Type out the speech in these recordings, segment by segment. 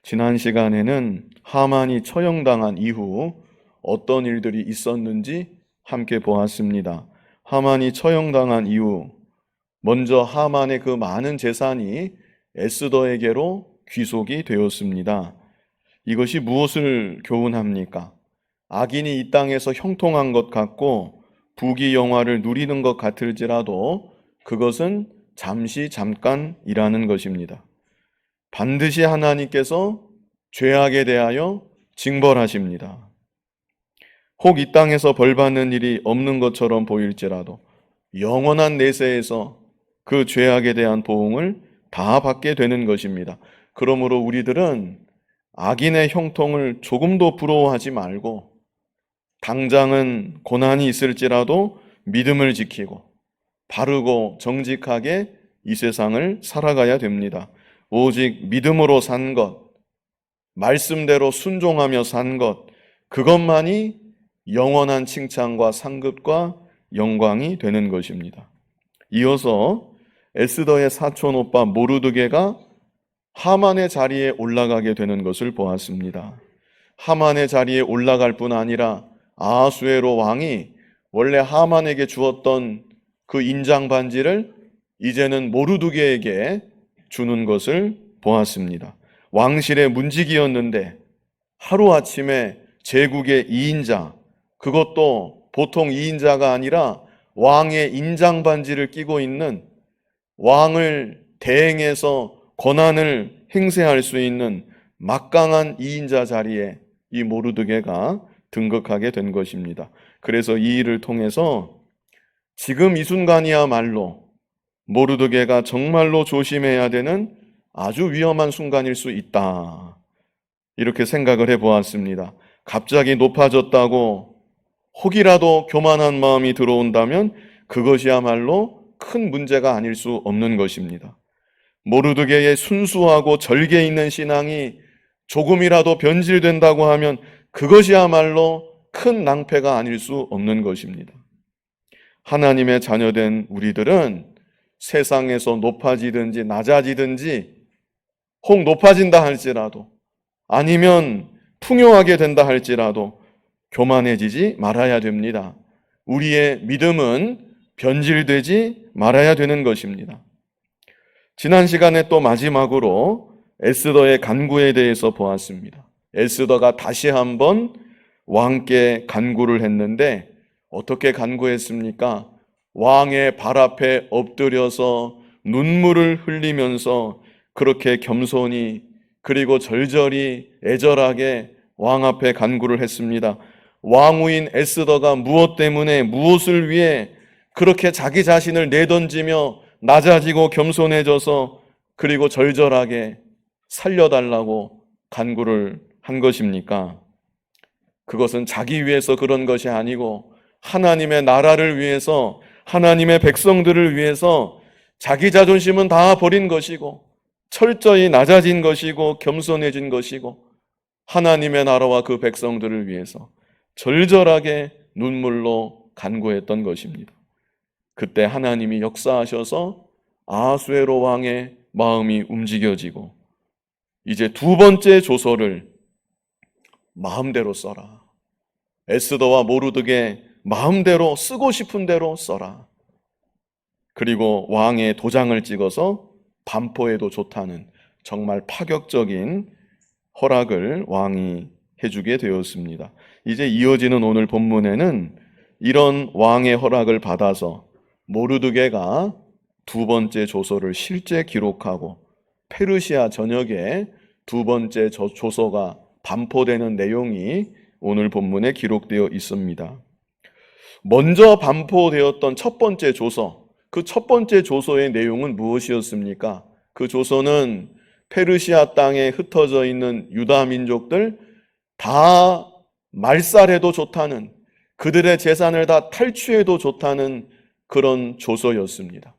지난 시간에는 하만이 처형당한 이후 어떤 일들이 있었는지 함께 보았습니다. 하만이 처형당한 이후 먼저 하만의 그 많은 재산이 에스더에게로 귀속이 되었습니다. 이것이 무엇을 교훈합니까? 악인이 이 땅에서 형통한 것 같고 부귀영화를 누리는 것 같을지라도 그것은 잠시 잠깐이라는 것입니다. 반드시 하나님께서 죄악에 대하여 징벌하십니다. 혹 이 땅에서 벌받는 일이 없는 것처럼 보일지라도 영원한 내세에서 그 죄악에 대한 보응을 다 받게 되는 것입니다. 그러므로 우리들은 악인의 형통을 조금도 부러워하지 말고 당장은 고난이 있을지라도 믿음을 지키고 바르고 정직하게 이 세상을 살아가야 됩니다. 오직 믿음으로 산 것, 말씀대로 순종하며 산 것, 그것만이 영원한 칭찬과 상급과 영광이 되는 것입니다. 이어서 에스더의 사촌 오빠 모르드게가 하만의 자리에 올라가게 되는 것을 보았습니다. 하만의 자리에 올라갈 뿐 아니라 아하수에로 왕이 원래 하만에게 주었던 그 인장 반지를 이제는 모르드게에게 주는 것을 보았습니다. 왕실의 문직이었는데 하루아침에 제국의 2인자, 그것도 보통 2인자가 아니라 왕의 인장 반지를 끼고 있는, 왕을 대행해서 권한을 행세할 수 있는 막강한 2인자 자리에 이 모르드게가 등극하게 된 것입니다. 그래서 이 일을 통해서 지금 이 순간이야말로 모르드게가 정말로 조심해야 되는 아주 위험한 순간일 수 있다, 이렇게 생각을 해보았습니다. 갑자기 높아졌다고 혹이라도 교만한 마음이 들어온다면 그것이야말로 큰 문제가 아닐 수 없는 것입니다. 모르드게의 순수하고 절개 있는 신앙이 조금이라도 변질된다고 하면 그것이야말로 큰 낭패가 아닐 수 없는 것입니다. 하나님의 자녀된 우리들은 세상에서 높아지든지 낮아지든지, 혹 높아진다 할지라도 아니면 풍요하게 된다 할지라도 교만해지지 말아야 됩니다. 우리의 믿음은 변질되지 말아야 되는 것입니다. 지난 시간에 또 마지막으로 에스더의 간구에 대해서 보았습니다. 에스더가 다시 한번 왕께 간구를 했는데 어떻게 간구했습니까? 왕의 발 앞에 엎드려서 눈물을 흘리면서 그렇게 겸손히 그리고 절절히 애절하게 왕 앞에 간구를 했습니다. 왕후인 에스더가 무엇 때문에 무엇을 위해 그렇게 자기 자신을 내던지며 낮아지고 겸손해져서 그리고 절절하게 살려달라고 간구를 한 것입니까? 그것은 자기 위해서 그런 것이 아니고 하나님의 나라를 위해서, 하나님의 백성들을 위해서 자기 자존심은 다 버린 것이고 철저히 낮아진 것이고 겸손해진 것이고 하나님의 나라와 그 백성들을 위해서 절절하게 눈물로 간구했던 것입니다. 그때 하나님이 역사하셔서 아하수에로 왕의 마음이 움직여지고 이제 두 번째 조서를 마음대로 써라. 에스더와 모르드게 마음대로 쓰고 싶은 대로 써라. 그리고 왕의 도장을 찍어서 반포해도 좋다는 정말 파격적인 허락을 왕이 해주게 되었습니다. 이제 이어지는 오늘 본문에는 이런 왕의 허락을 받아서 모르드게가 두 번째 조서를 실제 기록하고 페르시아 전역에 두 번째 조서가 반포되는 내용이 오늘 본문에 기록되어 있습니다. 먼저 반포되었던 첫 번째 조서, 그 첫 번째 조서의 내용은 무엇이었습니까? 그 조서는 페르시아 땅에 흩어져 있는 유다 민족들 다 말살해도 좋다는, 그들의 재산을 다 탈취해도 좋다는 그런 조서였습니다.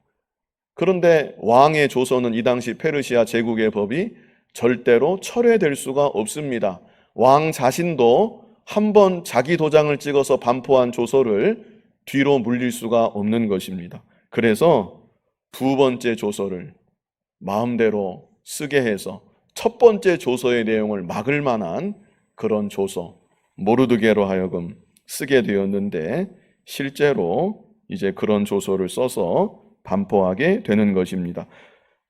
그런데 왕의 조서는 이 당시 페르시아 제국의 법이 절대로 철회될 수가 없습니다. 왕 자신도 한번 자기 도장을 찍어서 반포한 조서를 뒤로 물릴 수가 없는 것입니다. 그래서 두 번째 조서를 마음대로 쓰게 해서 첫 번째 조서의 내용을 막을 만한 그런 조서, 모르드게로 하여금 쓰게 되었는데 실제로 이제 그런 조서를 써서 반포하게 되는 것입니다.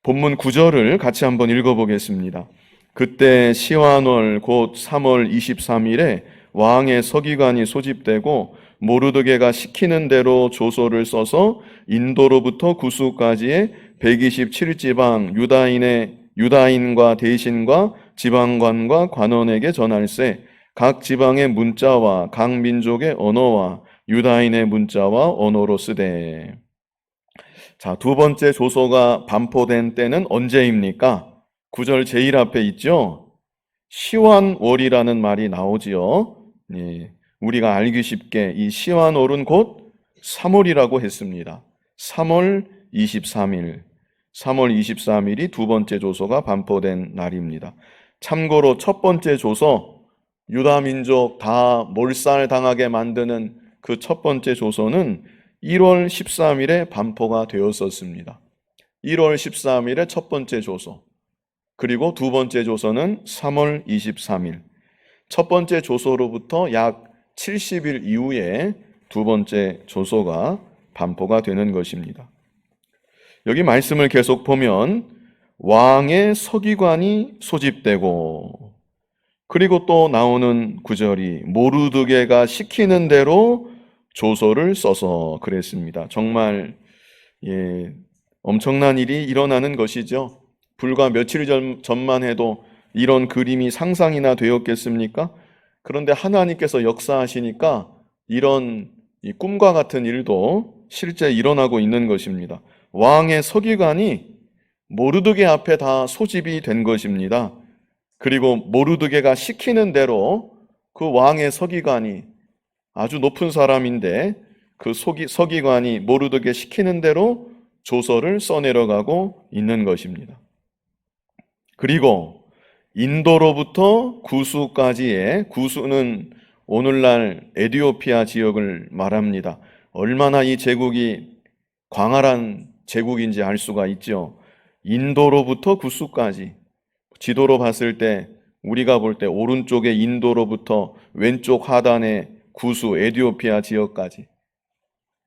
본문 9절을 같이 한번 읽어보겠습니다. 그때 시완월 곧 3월 23일에 왕의 서기관이 소집되고 모르드게가 시키는 대로 조서를 써서 인도로부터 구수까지의 127지방 유다인과 대신과 지방관과 관원에게 전할세 각 지방의 문자와 각 민족의 언어와 유다인의 문자와 언어로 쓰되. 자, 두 번째 조서가 반포된 때는 언제입니까? 9절 제일 앞에 있죠? 시완월이라는 말이 나오지요. 예, 우리가 알기 쉽게 이 시완월은 곧 3월이라고 했습니다. 3월 23일. 3월 23일이 두 번째 조서가 반포된 날입니다. 참고로 첫 번째 조서, 유다 민족 다 몰살당하게 만드는 그 첫 번째 조서는 1월 13일에 반포가 되었었습니다. 1월 13일에 첫 번째 조서. 그리고 두 번째 조서는 3월 23일. 첫 번째 조서로부터 약 70일 이후에 두 번째 조서가 반포가 되는 것입니다. 여기 말씀을 계속 보면 왕의 서기관이 소집되고 그리고 또 나오는 구절이 모르드게가 시키는 대로 조서를 써서 그랬습니다. 정말 엄청난 일이 일어나는 것이죠. 불과 며칠 전만 해도 이런 그림이 상상이나 되었겠습니까? 그런데 하나님께서 역사하시니까 이런 꿈과 같은 일도 실제 일어나고 있는 것입니다. 왕의 서기관이 모르드게 앞에 다 소집이 된 것입니다. 그리고 모르드게가 시키는 대로 그 왕의 서기관이 아주 높은 사람인데 그 서기관이 모르드게 시키는 대로 조서를 써내려가고 있는 것입니다. 그리고 인도로부터 구수까지의, 구수는 오늘날 에티오피아 지역을 말합니다. 얼마나 이 제국이 광활한 제국인지 알 수가 있죠. 인도로부터 구수까지, 지도로 봤을 때 우리가 볼 때 오른쪽에 인도로부터 왼쪽 하단에 구수 에티오피아 지역까지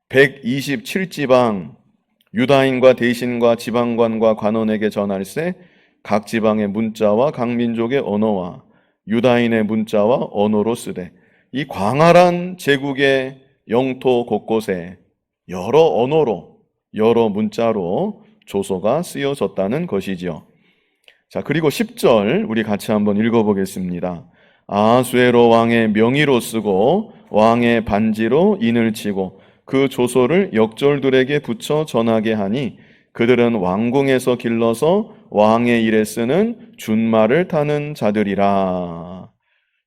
127지방 유다인과 대신과 지방관과 관원에게 전할세 각 지방의 문자와 각 민족의 언어와 유다인의 문자와 언어로 쓰되. 이 광활한 제국의 영토 곳곳에 여러 언어로 여러 문자로 조서가 쓰여졌다는 것이지요. 자, 그리고 10절 우리 같이 한번 읽어보겠습니다. 아하수에로 왕의 명의로 쓰고 왕의 반지로 인을 치고 그 조서를 역졸들에게 붙여 전하게 하니 그들은 왕궁에서 길러서 왕의 일에 쓰는 준말을 타는 자들이라.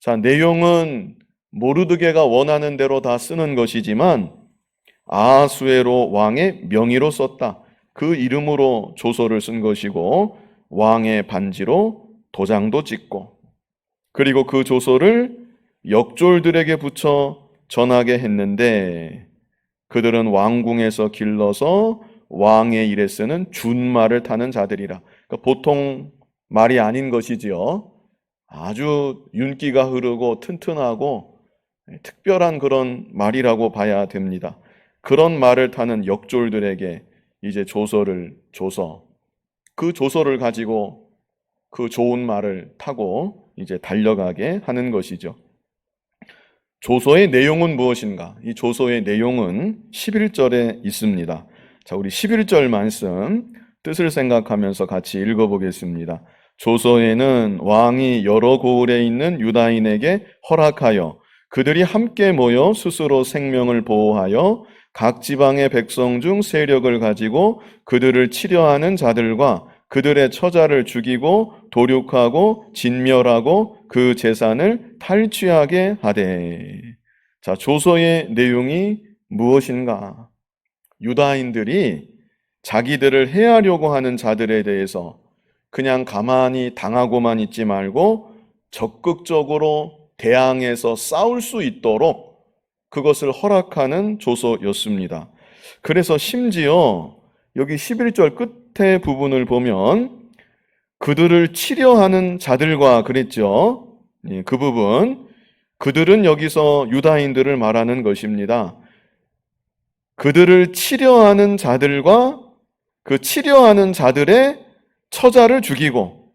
자, 내용은 모르드게가 원하는 대로 다 쓰는 것이지만 아하수에로 왕의 명의로 썼다. 그 이름으로 조서를 쓴 것이고 왕의 반지로 도장도 찍고 그리고 그 조서를 역졸들에게 붙여 전하게 했는데 그들은 왕궁에서 길러서 왕의 일에 쓰는 준말을 타는 자들이라. 그러니까 보통 말이 아닌 것이지요. 아주 윤기가 흐르고 튼튼하고 특별한 그런 말이라고 봐야 됩니다. 그런 말을 타는 역졸들에게 이제 조서를 줘서 그 조서를 가지고 그 좋은 말을 타고 이제 달려가게 하는 것이죠. 조서의 내용은 무엇인가? 이 조서의 내용은 11절에 있습니다. 자, 우리 11절 말씀 뜻을 생각하면서 같이 읽어보겠습니다. 조서에는 왕이 여러 고을에 있는 유다인에게 허락하여 그들이 함께 모여 스스로 생명을 보호하여 각 지방의 백성 중 세력을 가지고 그들을 치려하는 자들과 그들의 처자를 죽이고 도륙하고 진멸하고 그 재산을 탈취하게 하되. 자, 조서의 내용이 무엇인가? 유다인들이 자기들을 해하려고 하는 자들에 대해서 그냥 가만히 당하고만 있지 말고 적극적으로 대항해서 싸울 수 있도록 그것을 허락하는 조서였습니다. 그래서 심지어 여기 11절 끝에 부분을 보면 그들을 치려하는 자들과 그랬죠. 예, 그 부분. 그들은 여기서 유다인들을 말하는 것입니다. 그들을 치려하는 자들과 그 치려하는 자들의 처자를 죽이고,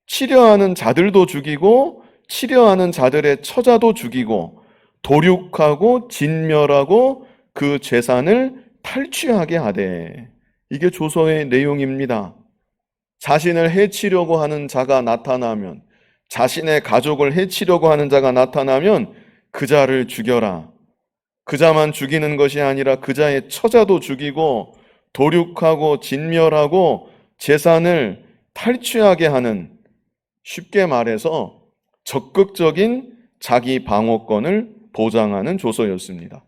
치려하는 자들도 죽이고, 치려하는 자들의 처자도 죽이고, 도륙하고 진멸하고 그 재산을 탈취하게 하되. 이게 조서의 내용입니다. 자신을 해치려고 하는 자가 나타나면, 자신의 가족을 해치려고 하는 자가 나타나면 그 자를 죽여라. 그 자만 죽이는 것이 아니라 그 자의 처자도 죽이고 도륙하고 진멸하고 재산을 탈취하게 하는, 쉽게 말해서 적극적인 자기 방어권을 보장하는 조서였습니다.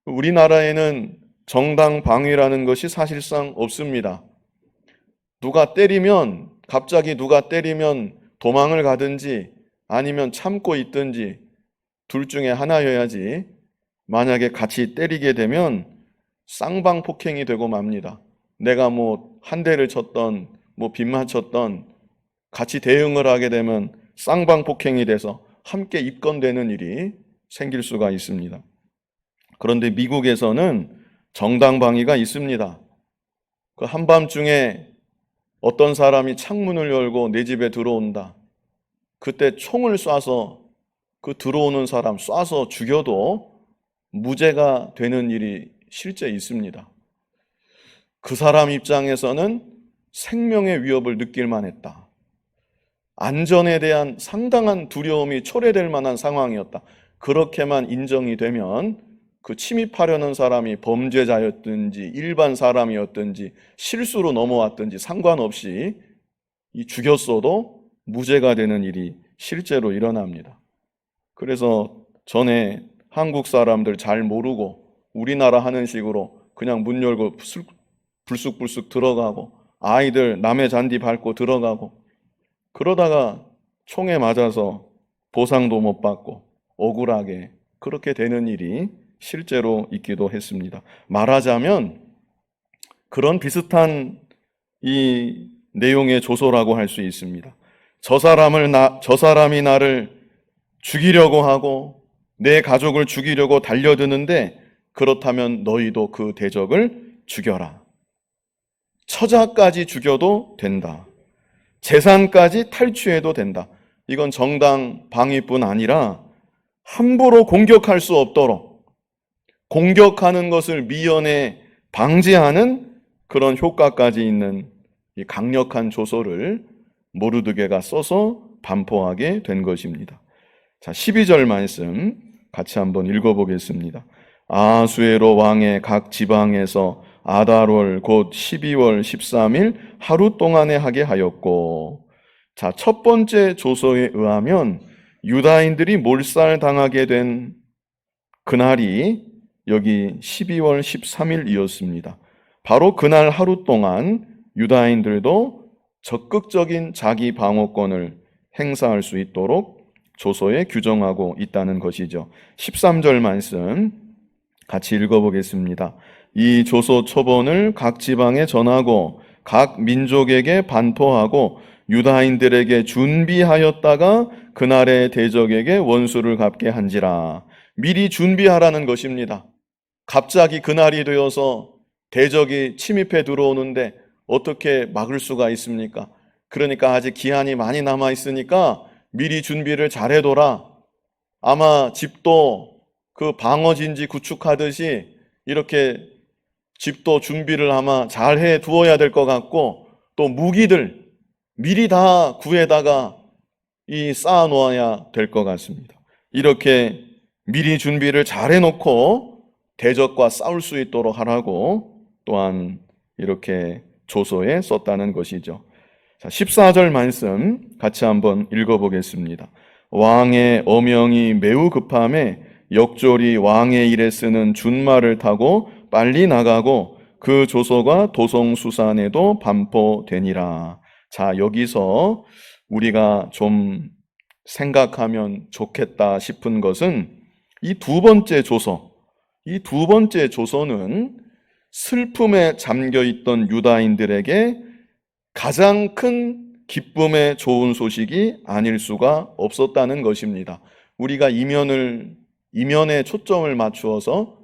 우리나라에는 정당방위라는 것이 사실상 없습니다. 갑자기 누가 때리면 도망을 가든지 아니면 참고 있든지 둘 중에 하나여야지, 만약에 같이 때리게 되면 쌍방폭행이 되고 맙니다. 내가 한 대를 쳤던 빗 맞췄던 같이 대응을 하게 되면 쌍방폭행이 돼서 함께 입건되는 일이 생길 수가 있습니다. 그런데 미국에서는 정당방위가 있습니다. 그 한밤중에 어떤 사람이 창문을 열고 내 집에 들어온다. 그때 총을 쏴서 그 들어오는 사람 쏴서 죽여도 무죄가 되는 일이 실제 있습니다. 그 사람 입장에서는 생명의 위협을 느낄 만했다. 안전에 대한 상당한 두려움이 초래될 만한 상황이었다. 그렇게만 인정이 되면 그 침입하려는 사람이 범죄자였든지 일반 사람이었든지 실수로 넘어왔든지 상관없이 죽였어도 무죄가 되는 일이 실제로 일어납니다. 그래서 전에 한국 사람들 잘 모르고 우리나라 하는 식으로 그냥 문 열고 불쑥불쑥 들어가고, 아이들 남의 잔디 밟고 들어가고, 그러다가 총에 맞아서 보상도 못 받고 억울하게 그렇게 되는 일이 실제로 있기도 했습니다. 말하자면 그런 비슷한 이 내용의 조소라고 할 수 있습니다. 저 사람이 나를 죽이려고 하고 내 가족을 죽이려고 달려드는데, 그렇다면 너희도 그 대적을 죽여라. 처자까지 죽여도 된다. 재산까지 탈취해도 된다. 이건 정당 방위뿐 아니라 함부로 공격할 수 없도록, 공격하는 것을 미연에 방지하는 그런 효과까지 있는 이 강력한 조서를 모르드게가 써서 반포하게 된 것입니다. 자, 12절 말씀 같이 한번 읽어보겠습니다. 아수에로 왕의 각 지방에서 아달월 곧 12월 13일 하루 동안에 하게 하였고. 자, 첫 번째 조서에 의하면 유다인들이 몰살당하게 된 그날이 여기 12월 13일이었습니다. 바로 그날 하루 동안 유다인들도 적극적인 자기 방어권을 행사할 수 있도록 조서에 규정하고 있다는 것이죠. 13절 말씀 같이 읽어보겠습니다. 이 조서 초본을 각 지방에 전하고 각 민족에게 반포하고 유다인들에게 준비하였다가 그날의 대적에게 원수를 갚게 한지라. 미리 준비하라는 것입니다. 갑자기 그날이 되어서 대적이 침입해 들어오는데 어떻게 막을 수가 있습니까? 그러니까 아직 기한이 많이 남아 있으니까 미리 준비를 잘해둬라. 아마 집도 그 방어진지 구축하듯이 이렇게 집도 준비를 아마 잘 해 두어야 될 것 같고, 또 무기들 미리 다 구해다가 쌓아 놓아야 될 것 같습니다. 이렇게 미리 준비를 잘 해놓고 대적과 싸울 수 있도록 하라고 또한 이렇게 조서에 썼다는 것이죠. 자, 14절 말씀 같이 한번 읽어보겠습니다. 왕의 어명이 매우 급함에 역졸이 왕의 일에 쓰는 준말을 타고 빨리 나가고 그 조서가 도성수산에도 반포되니라. 자, 여기서 우리가 좀 생각하면 좋겠다 싶은 것은 이 두 번째 조서는 슬픔에 잠겨있던 유다인들에게 가장 큰 기쁨의 좋은 소식이 아닐 수가 없었다는 것입니다. 우리가 이면에 초점을 맞추어서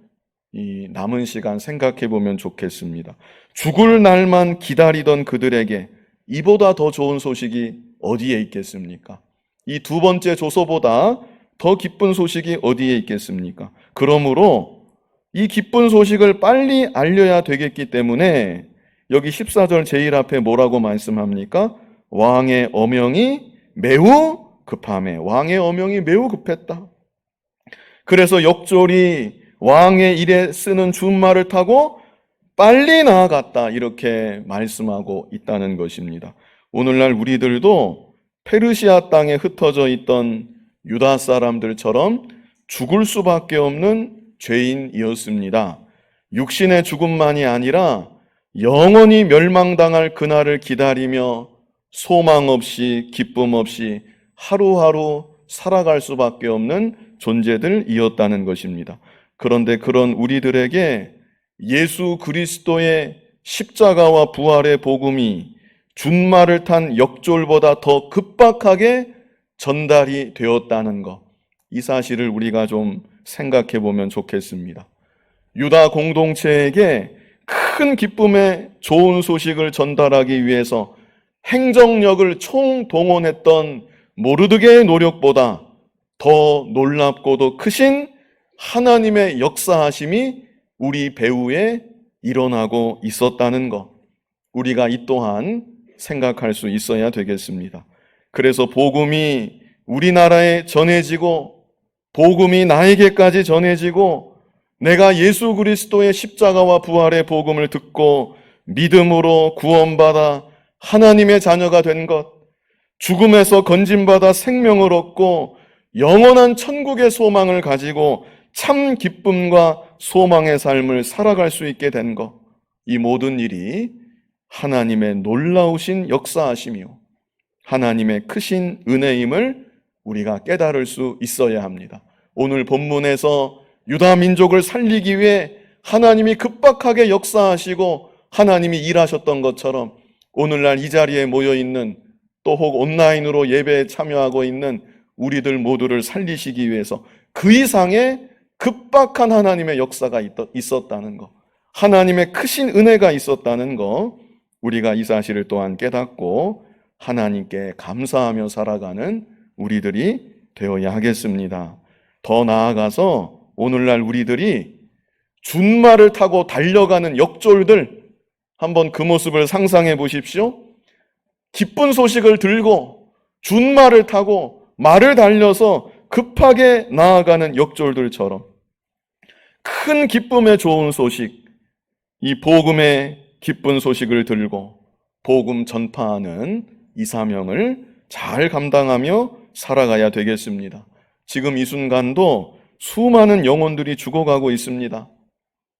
이 남은 시간 생각해 보면 좋겠습니다. 죽을 날만 기다리던 그들에게 이보다 더 좋은 소식이 어디에 있겠습니까? 이 두 번째 조서보다 더 기쁜 소식이 어디에 있겠습니까? 그러므로 이 기쁜 소식을 빨리 알려야 되겠기 때문에 여기 14절 제일 앞에 뭐라고 말씀합니까? 왕의 어명이 매우 급하매. 왕의 어명이 매우 급했다. 그래서 역졸이 왕의 일에 쓰는 준말을 타고 빨리 나아갔다, 이렇게 말씀하고 있다는 것입니다. 오늘날 우리들도 페르시아 땅에 흩어져 있던 유다 사람들처럼 죽을 수밖에 없는 죄인이었습니다. 육신의 죽음만이 아니라 영원히 멸망당할 그날을 기다리며 소망 없이 기쁨 없이 하루하루 살아갈 수밖에 없는 존재들이었다는 것입니다. 그런데 그런 우리들에게 예수 그리스도의 십자가와 부활의 복음이 준말을 탄 역졸보다 더 급박하게 전달이 되었다는 것, 이 사실을 우리가 좀 생각해 보면 좋겠습니다. 유다 공동체에게 큰 기쁨의 좋은 소식을 전달하기 위해서 행정력을 총동원했던 모르드게의 노력보다 더 놀랍고도 크신 하나님의 역사하심이 우리 배후에 일어나고 있었다는 것, 우리가 이 또한 생각할 수 있어야 되겠습니다. 그래서 복음이 우리나라에 전해지고 복음이 나에게까지 전해지고 내가 예수 그리스도의 십자가와 부활의 복음을 듣고 믿음으로 구원받아 하나님의 자녀가 된 것, 죽음에서 건짐받아 생명을 얻고 영원한 천국의 소망을 가지고 참 기쁨과 소망의 삶을 살아갈 수 있게 된 것, 이 모든 일이 하나님의 놀라우신 역사하시며 하나님의 크신 은혜임을 우리가 깨달을 수 있어야 합니다. 오늘 본문에서 유다 민족을 살리기 위해 하나님이 급박하게 역사하시고 하나님이 일하셨던 것처럼 오늘날 이 자리에 모여있는 또 혹 온라인으로 예배에 참여하고 있는 우리들 모두를 살리시기 위해서 그 이상의 급박한 하나님의 역사가 있었다는 것, 하나님의 크신 은혜가 있었다는 것, 우리가 이 사실을 또한 깨닫고 하나님께 감사하며 살아가는 우리들이 되어야 하겠습니다. 더 나아가서 오늘날 우리들이 준말을 타고 달려가는 역졸들, 한번 그 모습을 상상해 보십시오. 기쁜 소식을 들고 준말을 타고 말을 달려서 급하게 나아가는 역졸들처럼 큰 기쁨의 좋은 소식, 이 복음의 기쁜 소식을 들고 복음 전파하는 이 사명을 잘 감당하며 살아가야 되겠습니다. 지금 이 순간도 수많은 영혼들이 죽어가고 있습니다.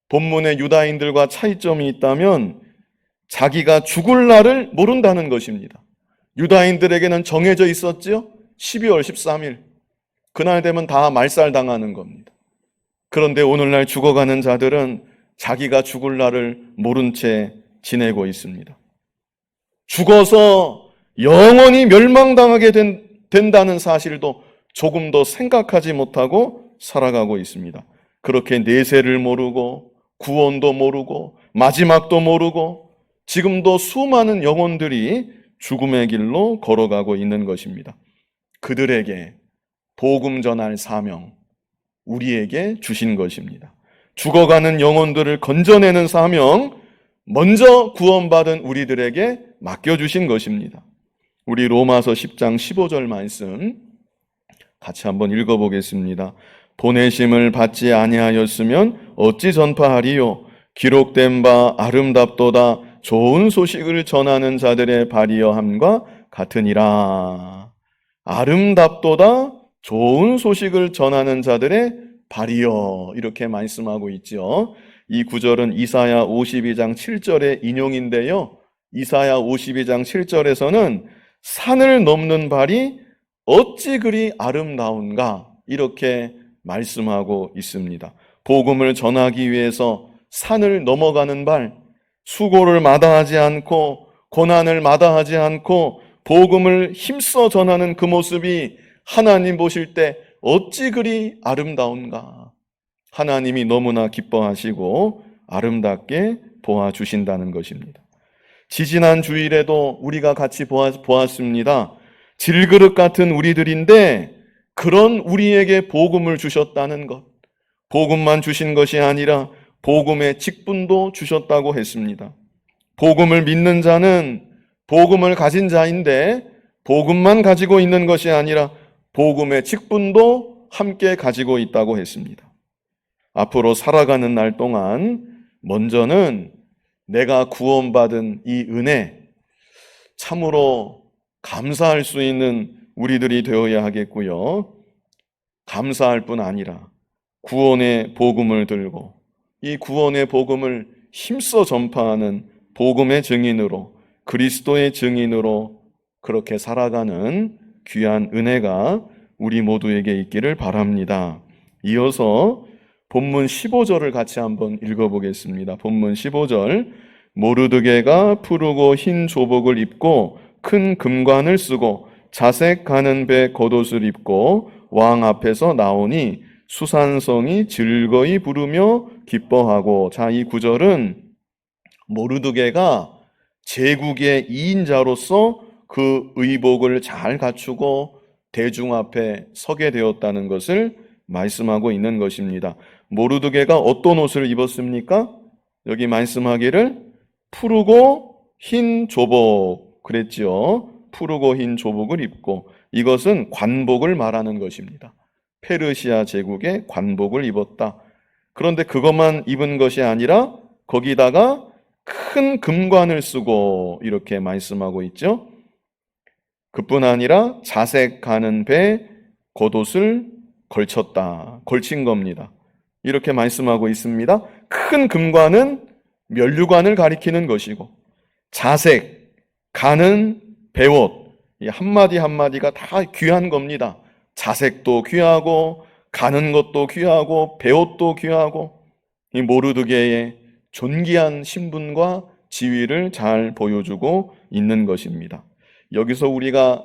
본문의 유다인들과 차이점이 있다면 자기가 죽을 날을 모른다는 것입니다. 유다인들에게는 정해져 있었죠. 12월 13일. 그날 되면 다 말살당하는 겁니다. 그런데 오늘날 죽어가는 자들은 자기가 죽을 날을 모른 채 지내고 있습니다. 죽어서 영원히 멸망당하게 된다는 사실도 조금도 생각하지 못하고 살아가고 있습니다. 그렇게 내세를 모르고 구원도 모르고 마지막도 모르고 지금도 수많은 영혼들이 죽음의 길로 걸어가고 있는 것입니다. 그들에게 복음 전할 사명, 우리에게 주신 것입니다. 죽어가는 영혼들을 건져내는 사명, 먼저 구원받은 우리들에게 맡겨주신 것입니다. 우리 로마서 10장 15절 말씀 같이 한번 읽어보겠습니다. 보내심을 받지 아니하였으면 어찌 전파하리요? 기록된 바 아름답도다 좋은 소식을 전하는 자들의 발이여함과 같으니라. 아름답도다 좋은 소식을 전하는 자들의 발이여, 이렇게 말씀하고 있죠. 이 구절은 이사야 52장 7절의 인용인데요. 이사야 52장 7절에서는 산을 넘는 발이 어찌 그리 아름다운가, 이렇게 말씀하고 있습니다. 복음을 전하기 위해서 산을 넘어가는 발, 수고를 마다하지 않고 고난을 마다하지 않고 복음을 힘써 전하는 그 모습이 하나님 보실 때 어찌 그리 아름다운가. 하나님이 너무나 기뻐하시고 아름답게 보아주신다는 것입니다. 지지난 주일에도 우리가 같이 보았습니다. 질그릇 같은 우리들인데 그런 우리에게 복음을 주셨다는 것. 복음만 주신 것이 아니라 복음의 직분도 주셨다고 했습니다. 복음을 믿는 자는 복음을 가진 자인데 복음만 가지고 있는 것이 아니라 복음의 직분도 함께 가지고 있다고 했습니다. 앞으로 살아가는 날 동안 먼저는 내가 구원받은 이 은혜 참으로 감사할 수 있는 우리들이 되어야 하겠고요. 감사할 뿐 아니라 구원의 복음을 들고 이 구원의 복음을 힘써 전파하는 복음의 증인으로, 그리스도의 증인으로 그렇게 살아가는 귀한 은혜가 우리 모두에게 있기를 바랍니다. 이어서 본문 15절을 같이 한번 읽어보겠습니다. 본문 15절. 모르드게가 푸르고 흰 조복을 입고 큰 금관을 쓰고 자색 가는 배 겉옷을 입고 왕 앞에서 나오니 수산성이 즐거이 부르며 기뻐하고. 자, 이 구절은 모르드게가 제국의 2인자로서 그 의복을 잘 갖추고 대중 앞에 서게 되었다는 것을 말씀하고 있는 것입니다. 모르드게가 어떤 옷을 입었습니까? 여기 말씀하기를 푸르고 흰 조복 그랬지요. 푸르고 흰 조복을 입고, 이것은 관복을 말하는 것입니다. 페르시아 제국의 관복을 입었다. 그런데 그것만 입은 것이 아니라 거기다가 큰 금관을 쓰고 이렇게 말씀하고 있죠. 그뿐 아니라 자색 가는 배 겉옷을 걸쳤다. 걸친 겁니다. 이렇게 말씀하고 있습니다. 큰 금관은 면류관을 가리키는 것이고, 자색, 가는 배옷, 이 한마디 한마디가 다 귀한 겁니다. 자색도 귀하고 가는 것도 귀하고 배옷도 귀하고, 이 모르드게의 존귀한 신분과 지위를 잘 보여주고 있는 것입니다. 여기서 우리가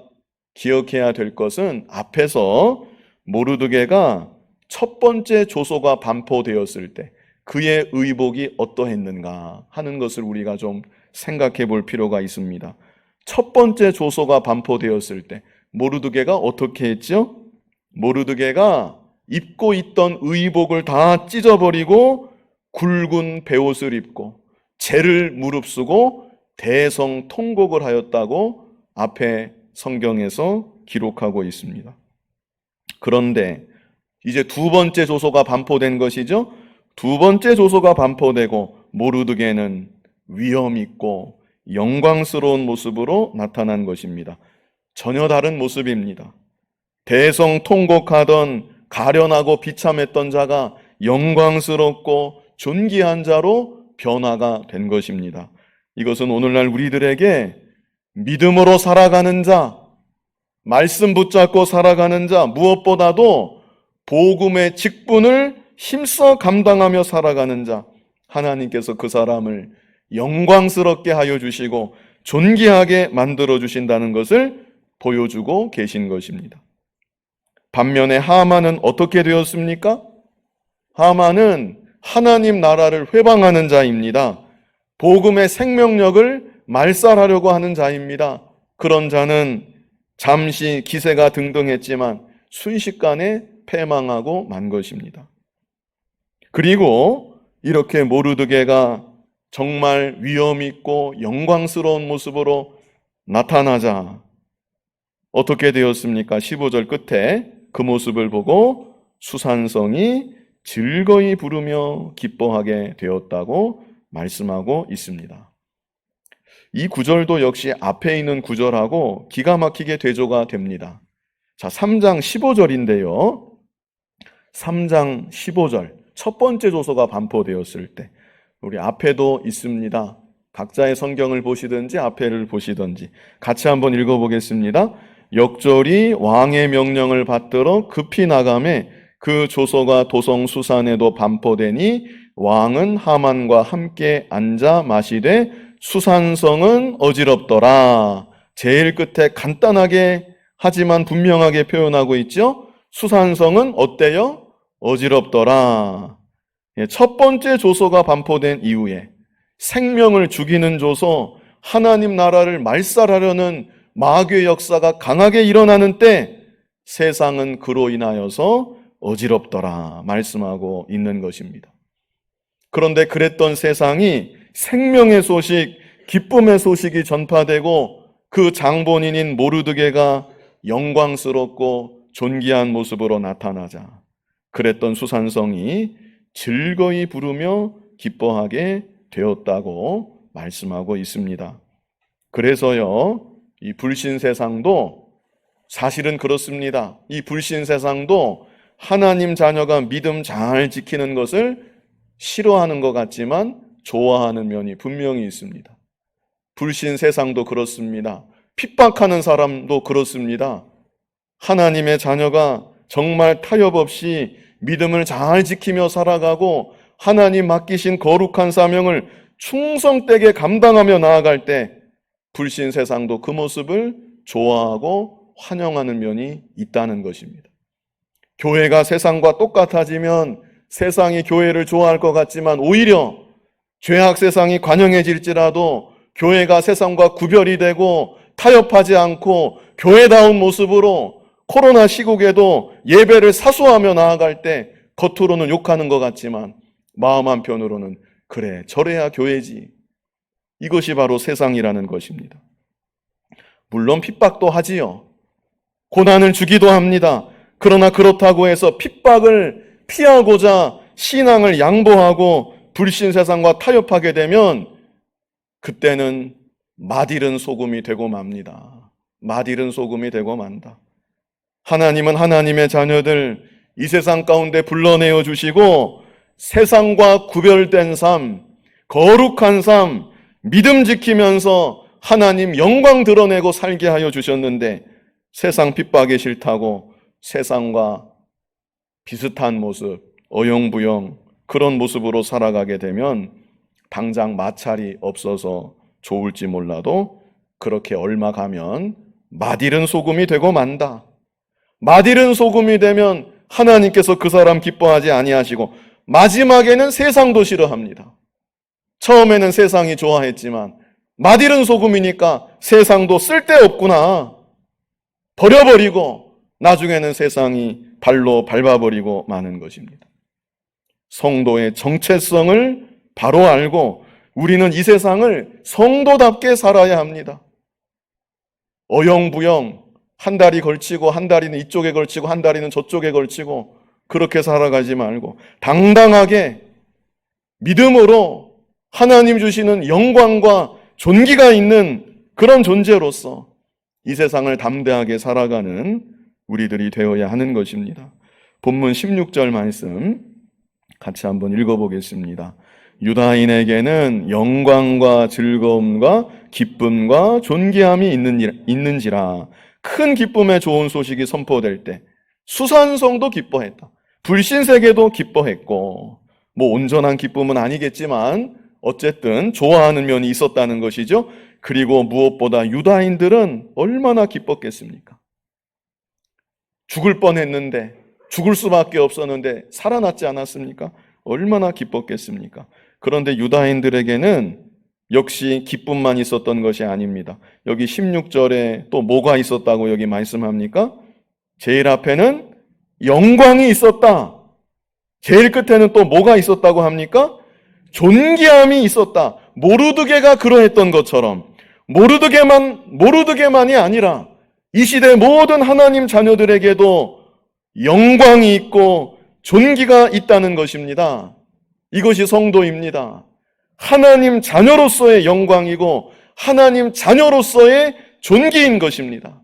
기억해야 될 것은 앞에서 모르드게가 첫 번째 조서가 반포되었을 때 그의 의복이 어떠했는가 하는 것을 우리가 좀 생각해 볼 필요가 있습니다. 첫 번째 조서가 반포되었을 때 모르드게가 어떻게 했죠? 모르드게가 입고 있던 의복을 다 찢어버리고 굵은 베옷을 입고 재를 무릅쓰고 대성통곡을 하였다고 앞에 성경에서 기록하고 있습니다. 그런데 이제 두 번째 조서가 반포된 것이죠. 두 번째 조서가 반포되고 모르드게는 위엄 있고 영광스러운 모습으로 나타난 것입니다. 전혀 다른 모습입니다. 대성통곡하던 가련하고 비참했던 자가 영광스럽고 존귀한 자로 변화가 된 것입니다. 이것은 오늘날 우리들에게 믿음으로 살아가는 자, 말씀 붙잡고 살아가는 자, 무엇보다도 복음의 직분을 힘써 감당하며 살아가는 자, 하나님께서 그 사람을 영광스럽게 하여 주시고 존귀하게 만들어 주신다는 것을 보여주고 계신 것입니다. 반면에 하만은 어떻게 되었습니까? 하만은 하나님 나라를 회방하는 자입니다. 복음의 생명력을 말살하려고 하는 자입니다. 그런 자는 잠시 기세가 등등했지만 순식간에 패망하고 만 것입니다. 그리고 이렇게 모르드게가 정말 위엄 있고 영광스러운 모습으로 나타나자 어떻게 되었습니까? 15절 끝에 그 모습을 보고 수산성이 즐거이 부르며 기뻐하게 되었다고 말씀하고 있습니다. 이 구절도 역시 앞에 있는 구절하고 기가 막히게 대조가 됩니다. 자, 3장 15절인데요. 3장 15절, 첫 번째 조서가 반포되었을 때 우리 앞에도 있습니다. 각자의 성경을 보시든지 앞에를 보시든지 같이 한번 읽어보겠습니다. 역절이 왕의 명령을 받들어 급히 나가매 그 조서가 도성 수산에도 반포되니 왕은 하만과 함께 앉아 마시되 수산성은 어지럽더라. 제일 끝에 간단하게 하지만 분명하게 표현하고 있죠. 수산성은 어때요? 어지럽더라. 첫 번째 조소가 반포된 이후에 생명을 죽이는 조소, 하나님 나라를 말살하려는 마귀의 역사가 강하게 일어나는 때 세상은 그로 인하여서 어지럽더라 말씀하고 있는 것입니다. 그런데 그랬던 세상이 생명의 소식, 기쁨의 소식이 전파되고 그 장본인인 모르드게가 영광스럽고 존귀한 모습으로 나타나자 그랬던 수산성이 즐거이 부르며 기뻐하게 되었다고 말씀하고 있습니다. 그래서요, 이 불신 세상도 사실은 그렇습니다. 이 불신 세상도 하나님 자녀가 믿음 잘 지키는 것을 싫어하는 것 같지만 좋아하는 면이 분명히 있습니다. 불신 세상도 그렇습니다. 핍박하는 사람도 그렇습니다. 하나님의 자녀가 정말 타협 없이 믿음을 잘 지키며 살아가고 하나님 맡기신 거룩한 사명을 충성되게 감당하며 나아갈 때 불신 세상도 그 모습을 좋아하고 환영하는 면이 있다는 것입니다. 교회가 세상과 똑같아지면 세상이 교회를 좋아할 것 같지만 오히려 죄악 세상이 관영해질지라도 교회가 세상과 구별이 되고 타협하지 않고 교회다운 모습으로 코로나 시국에도 예배를 사수하며 나아갈 때 겉으로는 욕하는 것 같지만 마음 한편으로는 그래 저래야 교회지. 이것이 바로 세상이라는 것입니다. 물론 핍박도 하지요. 고난을 주기도 합니다. 그러나 그렇다고 해서 핍박을 피하고자 신앙을 양보하고 불신 세상과 타협하게 되면 그때는 맛이른 소금이 되고 맙니다. 맛이른 소금이 되고 만다. 하나님은 하나님의 자녀들 이 세상 가운데 불러내어 주시고 세상과 구별된 삶, 거룩한 삶, 믿음 지키면서 하나님 영광 드러내고 살게 하여 주셨는데 세상 핍박이 싫다고 세상과 비슷한 모습, 어영부영 그런 모습으로 살아가게 되면 당장 마찰이 없어서 좋을지 몰라도 그렇게 얼마 가면 맛이른 소금이 되고 만다. 맛이른 소금이 되면 하나님께서 그 사람 기뻐하지 아니하시고 마지막에는 세상도 싫어합니다. 처음에는 세상이 좋아했지만 맛이른 소금이니까 세상도 쓸데없구나 버려버리고 나중에는 세상이 발로 밟아버리고 마는 것입니다. 성도의 정체성을 바로 알고 우리는 이 세상을 성도답게 살아야 합니다. 어영부영 한 다리 걸치고 한 다리는 이쪽에 걸치고 한 다리는 저쪽에 걸치고 그렇게 살아가지 말고 당당하게 믿음으로 하나님 주시는 영광과 존귀가 있는 그런 존재로서 이 세상을 담대하게 살아가는 우리들이 되어야 하는 것입니다. 본문 16절 말씀 같이 한번 읽어보겠습니다. 유다인에게는 영광과 즐거움과 기쁨과 존귀함이 있는지라. 큰 기쁨의 좋은 소식이 선포될 때 수산성도 기뻐했다. 불신세계도 기뻐했고 온전한 기쁨은 아니겠지만 어쨌든 좋아하는 면이 있었다는 것이죠. 그리고 무엇보다 유다인들은 얼마나 기뻤겠습니까? 죽을 뻔했는데 죽을 수밖에 없었는데 살아났지 않았습니까? 얼마나 기뻤겠습니까? 그런데 유다인들에게는 역시 기쁨만 있었던 것이 아닙니다. 여기 16절에 또 뭐가 있었다고 여기 말씀합니까? 제일 앞에는 영광이 있었다. 제일 끝에는 또 뭐가 있었다고 합니까? 존귀함이 있었다. 모르드게가 그러했던 것처럼 모르드게만이 아니라 이 시대 모든 하나님 자녀들에게도 영광이 있고 존귀가 있다는 것입니다. 이것이 성도입니다. 하나님 자녀로서의 영광이고 하나님 자녀로서의 존귀인 것입니다.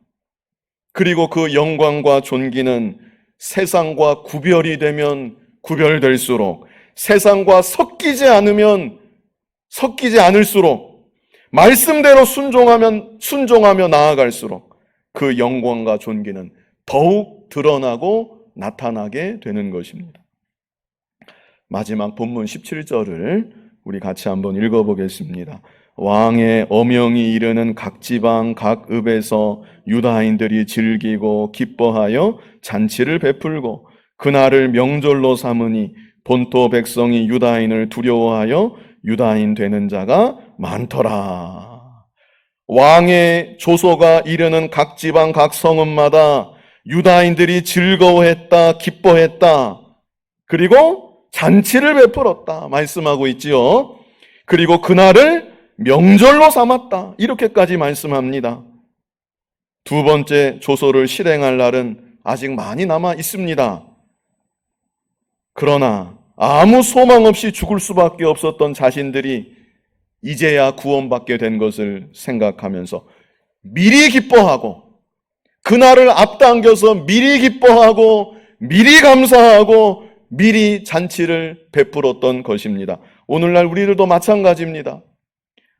그리고 그 영광과 존귀는 세상과 구별이 되면 구별될수록 세상과 섞이지 않을수록 말씀대로 순종하며 나아갈수록 그 영광과 존귀는 더욱 드러나고 나타나게 되는 것입니다. 마지막 본문 17절을 우리 같이 한번 읽어보겠습니다. 왕의 어명이 이르는 각 지방 각 읍에서 유다인들이 즐기고 기뻐하여 잔치를 베풀고 그날을 명절로 삼으니 본토 백성이 유다인을 두려워하여 유다인 되는 자가 많더라. 왕의 조소가 이르는 각 지방 각 성읍마다 유다인들이 즐거워했다, 기뻐했다. 그리고 잔치를 베풀었다 말씀하고 있지요. 그리고 그날을 명절로 삼았다. 이렇게까지 말씀합니다. 두 번째 조소를 실행할 날은 아직 많이 남아 있습니다. 그러나 아무 소망 없이 죽을 수밖에 없었던 자신들이 이제야 구원받게 된 것을 생각하면서 미리 기뻐하고, 그날을 앞당겨서 미리 기뻐하고 미리 감사하고 미리 잔치를 베풀었던 것입니다. 오늘날 우리들도 마찬가지입니다.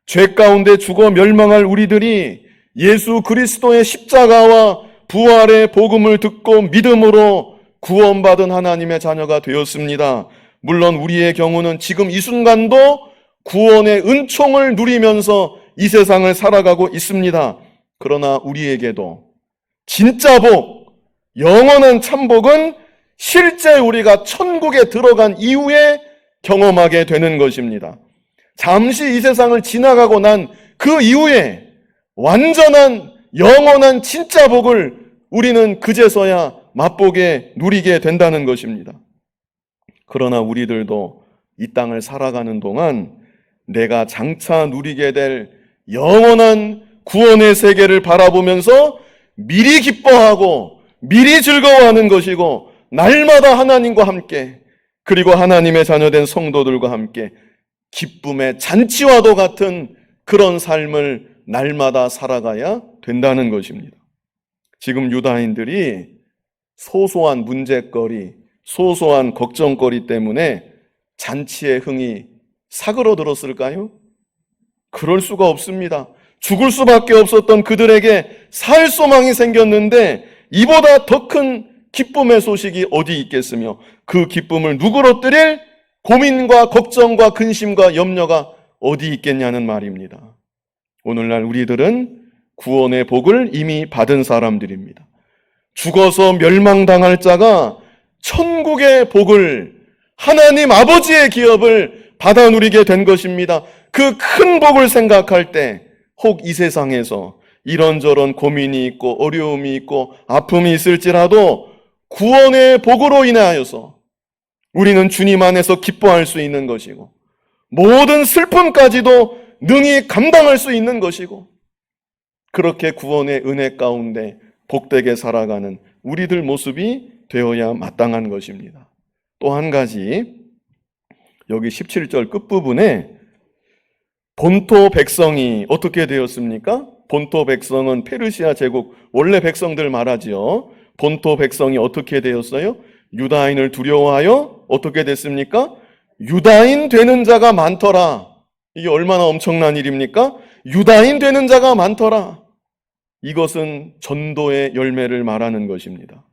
죄 가운데 죽어 멸망할 우리들이 예수 그리스도의 십자가와 부활의 복음을 듣고 믿음으로 구원받은 하나님의 자녀가 되었습니다. 물론 우리의 경우는 지금 이 순간도 구원의 은총을 누리면서 이 세상을 살아가고 있습니다. 그러나 우리에게도 진짜 복, 영원한 참복은 실제 우리가 천국에 들어간 이후에 경험하게 되는 것입니다. 잠시 이 세상을 지나가고 난 그 이후에 완전한 영원한 진짜 복을 우리는 그제서야 맛보게 누리게 된다는 것입니다. 그러나 우리들도 이 땅을 살아가는 동안 내가 장차 누리게 될 영원한 구원의 세계를 바라보면서 미리 기뻐하고 미리 즐거워하는 것이고, 날마다 하나님과 함께, 그리고 하나님의 자녀된 성도들과 함께 기쁨의 잔치와도 같은 그런 삶을 날마다 살아가야 된다는 것입니다. 지금 유다인들이 소소한 문제거리, 소소한 걱정거리 때문에 잔치의 흥이 사그러들었을까요? 그럴 수가 없습니다. 죽을 수밖에 없었던 그들에게 살 소망이 생겼는데 이보다 더 큰 기쁨의 소식이 어디 있겠으며, 그 기쁨을 누그러뜨릴 고민과 걱정과 근심과 염려가 어디 있겠냐는 말입니다. 오늘날 우리들은 구원의 복을 이미 받은 사람들입니다. 죽어서 멸망당할 자가 천국의 복을, 하나님 아버지의 기업을 받아 누리게 된 것입니다. 그 큰 복을 생각할 때 혹 이 세상에서 이런저런 고민이 있고 어려움이 있고 아픔이 있을지라도 구원의 복으로 인하여서 우리는 주님 안에서 기뻐할 수 있는 것이고, 모든 슬픔까지도 능히 감당할 수 있는 것이고, 그렇게 구원의 은혜 가운데 복되게 살아가는 우리들 모습이 되어야 마땅한 것입니다. 또 한 가지, 여기 17절 끝부분에 본토 백성이 어떻게 되었습니까? 본토 백성은 페르시아 제국 원래 백성들 말하지요. 본토 백성이 어떻게 되었어요? 유다인을 두려워하여 어떻게 됐습니까? 유다인 되는 자가 많더라. 이게 얼마나 엄청난 일입니까? 유다인 되는 자가 많더라. 이것은 전도의 열매를 말하는 것입니다.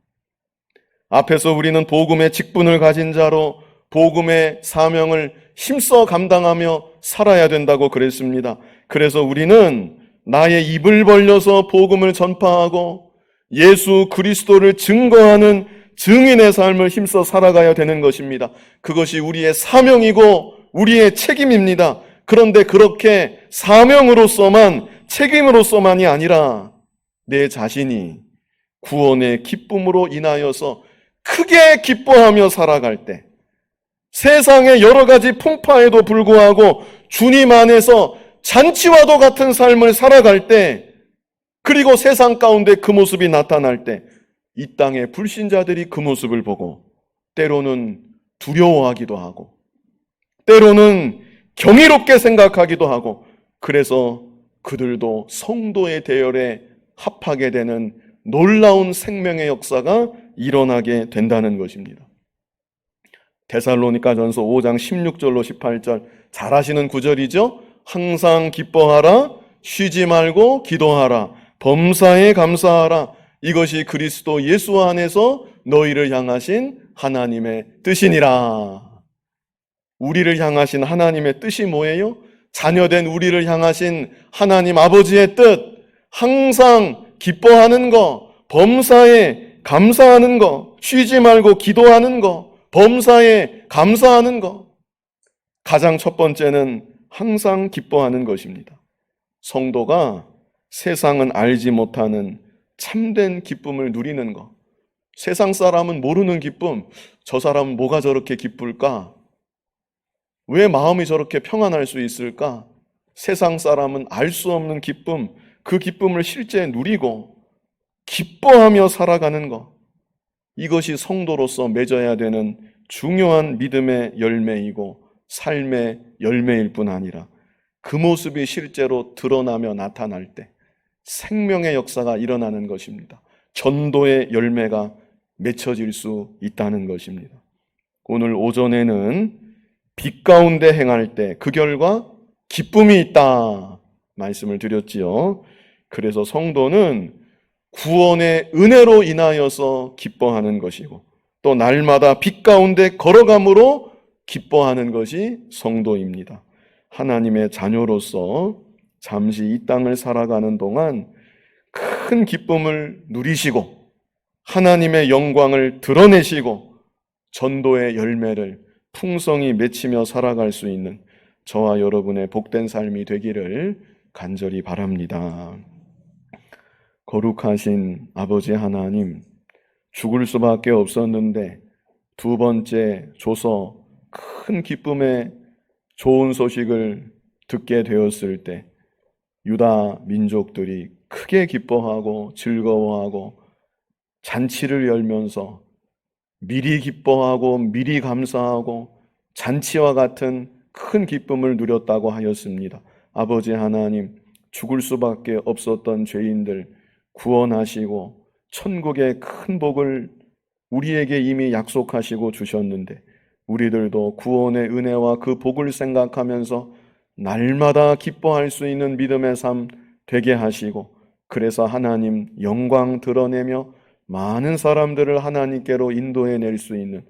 앞에서 우리는 복음의 직분을 가진 자로 복음의 사명을 힘써 감당하며 살아야 된다고 그랬습니다. 그래서 우리는 나의 입을 벌려서 복음을 전파하고 예수 그리스도를 증거하는 증인의 삶을 힘써 살아가야 되는 것입니다. 그것이 우리의 사명이고 우리의 책임입니다. 그런데 그렇게 사명으로서만, 책임으로서만이 아니라 내 자신이 구원의 기쁨으로 인하여서 크게 기뻐하며 살아갈 때, 세상의 여러 가지 풍파에도 불구하고 주님 안에서 잔치와도 같은 삶을 살아갈 때, 그리고 세상 가운데 그 모습이 나타날 때 이 땅의 불신자들이 그 모습을 보고 때로는 두려워하기도 하고 때로는 경이롭게 생각하기도 하고, 그래서 그들도 성도의 대열에 합하게 되는 놀라운 생명의 역사가 일어나게 된다는 것입니다. 데살로니가전서 5장 16절로 18절 잘 아시는 구절이죠. 항상 기뻐하라, 쉬지 말고 기도하라, 범사에 감사하라. 이것이 그리스도 예수 안에서 너희를 향하신 하나님의 뜻이니라. 우리를 향하신 하나님의 뜻이 뭐예요? 자녀된 우리를 향하신 하나님 아버지의 뜻, 항상 기뻐하는 거, 범사에 감사하는 거, 쉬지 말고 기도하는 거, 범사에 감사하는 거. 가장 첫 번째는 항상 기뻐하는 것입니다. 성도가 세상은 알지 못하는 참된 기쁨을 누리는 것. 세상 사람은 모르는 기쁨, 저 사람은 뭐가 저렇게 기쁠까? 왜 마음이 저렇게 평안할 수 있을까? 세상 사람은 알 수 없는 기쁨, 그 기쁨을 실제 누리고 기뻐하며 살아가는 것. 이것이 성도로서 맺어야 되는 중요한 믿음의 열매이고 삶의 열매일 뿐 아니라 그 모습이 실제로 드러나며 나타날 때 생명의 역사가 일어나는 것입니다. 전도의 열매가 맺혀질 수 있다는 것입니다. 오늘 오전에는 빛 가운데 행할 때 그 결과 기쁨이 있다 말씀을 드렸지요. 그래서 성도는 구원의 은혜로 인하여서 기뻐하는 것이고 또 날마다 빛 가운데 걸어감으로 기뻐하는 것이 성도입니다. 하나님의 자녀로서 잠시 이 땅을 살아가는 동안 큰 기쁨을 누리시고 하나님의 영광을 드러내시고 전도의 열매를 풍성히 맺히며 살아갈 수 있는 저와 여러분의 복된 삶이 되기를 간절히 바랍니다. 거룩하신 아버지 하나님, 죽을 수밖에 없었는데 두 번째 줘서 큰 기쁨의 좋은 소식을 듣게 되었을 때 유다 민족들이 크게 기뻐하고 즐거워하고 잔치를 열면서 미리 기뻐하고 미리 감사하고 잔치와 같은 큰 기쁨을 누렸다고 하였습니다. 아버지 하나님, 죽을 수밖에 없었던 죄인들 구원하시고 천국의 큰 복을 우리에게 이미 약속하시고 주셨는데 우리들도 구원의 은혜와 그 복을 생각하면서 날마다 기뻐할 수 있는 믿음의 삶 되게 하시고 그래서 하나님 영광 드러내며 많은 사람들을 하나님께로 인도해낼 수 있는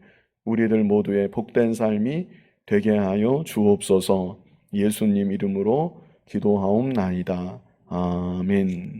우리들 모두의 복된 삶이 되게 하여 주옵소서. 예수님 이름으로 기도하옵나이다. 아멘.